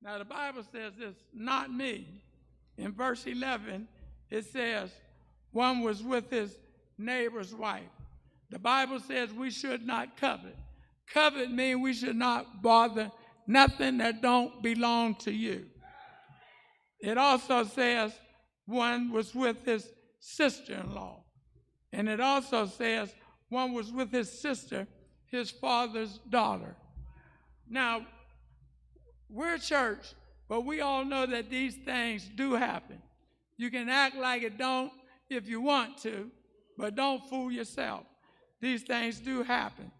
Now the Bible says this, not me. In verse 11, it says, one was with his neighbor's wife. The Bible says we should not covet. Covet means we should not bother nothing that don't belong to you. It also says one was with his sister-in-law. And it also says one was with his sister, his father's daughter. Now, we're a church, but we all know that these things do happen. You can act like it don't if you want to, but don't fool yourself. These things do happen.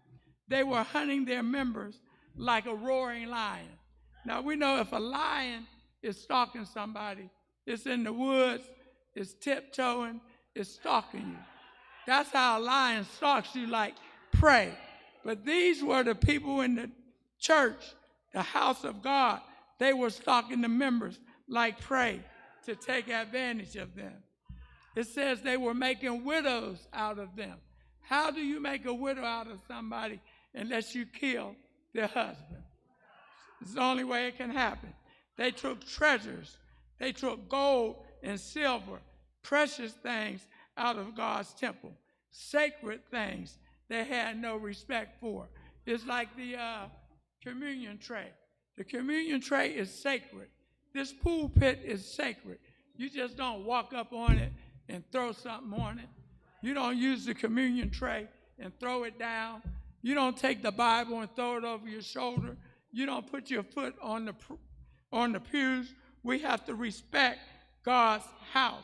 They were hunting their members like a roaring lion. Now, we know if a lion is stalking somebody, it's in the woods, it's tiptoeing, it's stalking you. That's how a lion stalks you, like prey. But these were the people in the church, the house of God. They were stalking the members like prey to take advantage of them. It says they were making widows out of them. How do you make a widow out of somebody unless you kill their husband? It's the only way it can happen. They took treasures. They took gold and silver, precious things out of God's temple, sacred things they had no respect for. It's like the communion tray. The communion tray is sacred. This pulpit is sacred. You just don't walk up on it and throw something on it. You don't use the communion tray and throw it down. You don't take the Bible and throw it over your shoulder. You don't put your foot on the pews. We have to respect God's house.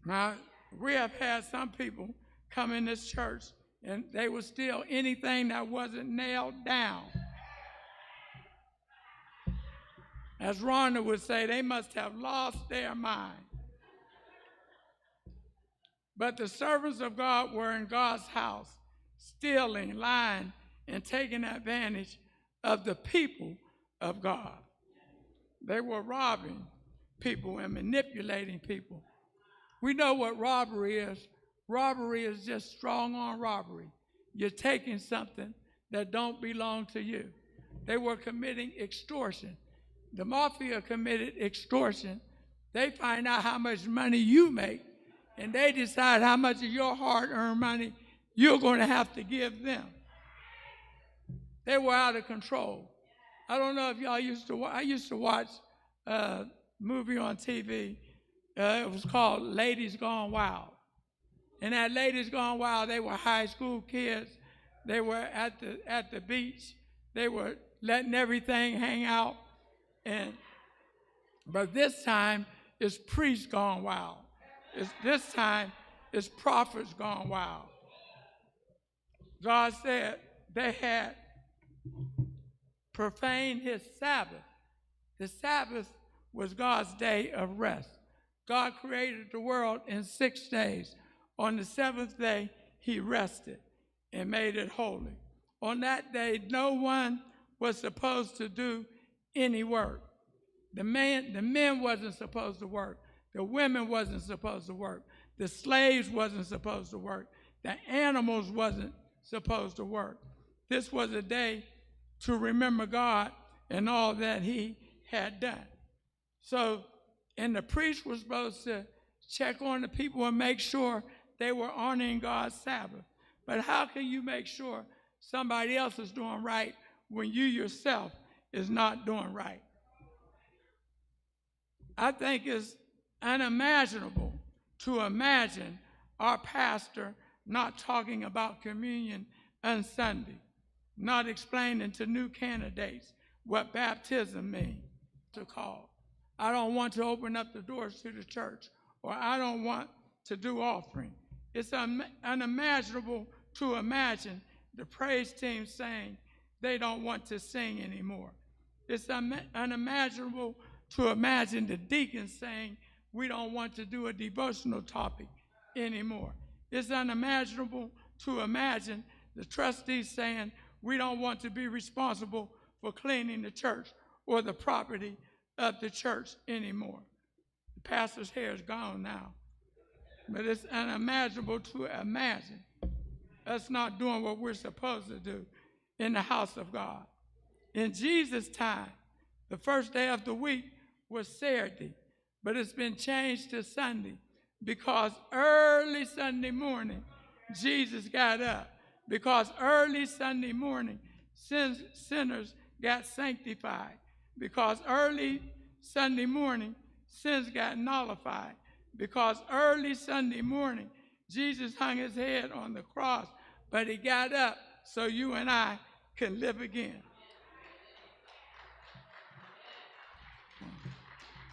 Now, we have had some people come in this church and they would steal anything that wasn't nailed down. As Rhonda would say, they must have lost their mind. But the servants of God were in God's house, stealing, lying, and taking advantage of the people of God. They were robbing people and manipulating people. We know what robbery is. Robbery is just strong-arm robbery. You're taking something that don't belong to you. They were committing extortion. The mafia committed extortion. They find out how much money you make, and they decide how much of your hard-earned money you're going to have to give them. They were out of control. I don't know if y'all I used to watch a movie on TV. It was called Ladies Gone Wild. And at Ladies Gone Wild, they were high school kids. They were at the beach. They were letting everything hang out. But this time, it's priests gone wild. This time, it's prophets gone wild. God said they had profaned his Sabbath. The Sabbath was God's day of rest. God created the world in 6 days. On the seventh day, he rested and made it holy. On that day, no one was supposed to do any work. The men wasn't supposed to work. The women wasn't supposed to work. The slaves wasn't supposed to work. The animals wasn't supposed to work. This was a day to remember God and all that he had done. And the priest was supposed to check on the people and make sure they were honoring God's Sabbath. But how can you make sure somebody else is doing right when you yourself is not doing right? I think it's unimaginable to imagine our pastor not talking about communion on Sunday, not explaining to new candidates what baptism means to call. I don't want to open up the doors to the church, or I don't want to do offering. It's unimaginable to imagine the praise team saying they don't want to sing anymore. It's unimaginable to imagine the deacons saying we don't want to do a devotional topic anymore. It's unimaginable to imagine the trustees saying we don't want to be responsible for cleaning the church or the property of the church anymore. The pastor's hair is gone now. But it's unimaginable to imagine us not doing what we're supposed to do in the house of God. In Jesus' time, the first day of the week was Saturday, but it's been changed to Sunday because early Sunday morning, Jesus got up. Because early Sunday morning, sinners got sanctified. Because early Sunday morning, sins got nullified. Because early Sunday morning, Jesus hung his head on the cross, but he got up so you and I can live again.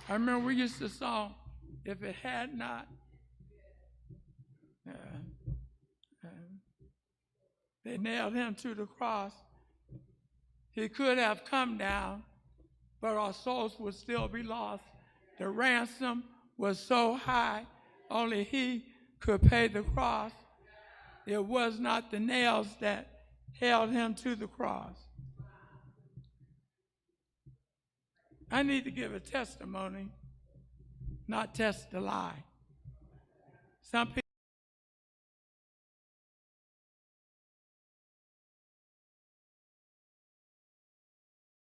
I remember we used to song, if it had not, they nailed him to the cross, he could have come down, but our souls would still be lost. The ransom was so high, only he could pay the cross. It was not the nails that held him to the cross. I need to give a testimony, not test a lie. Some people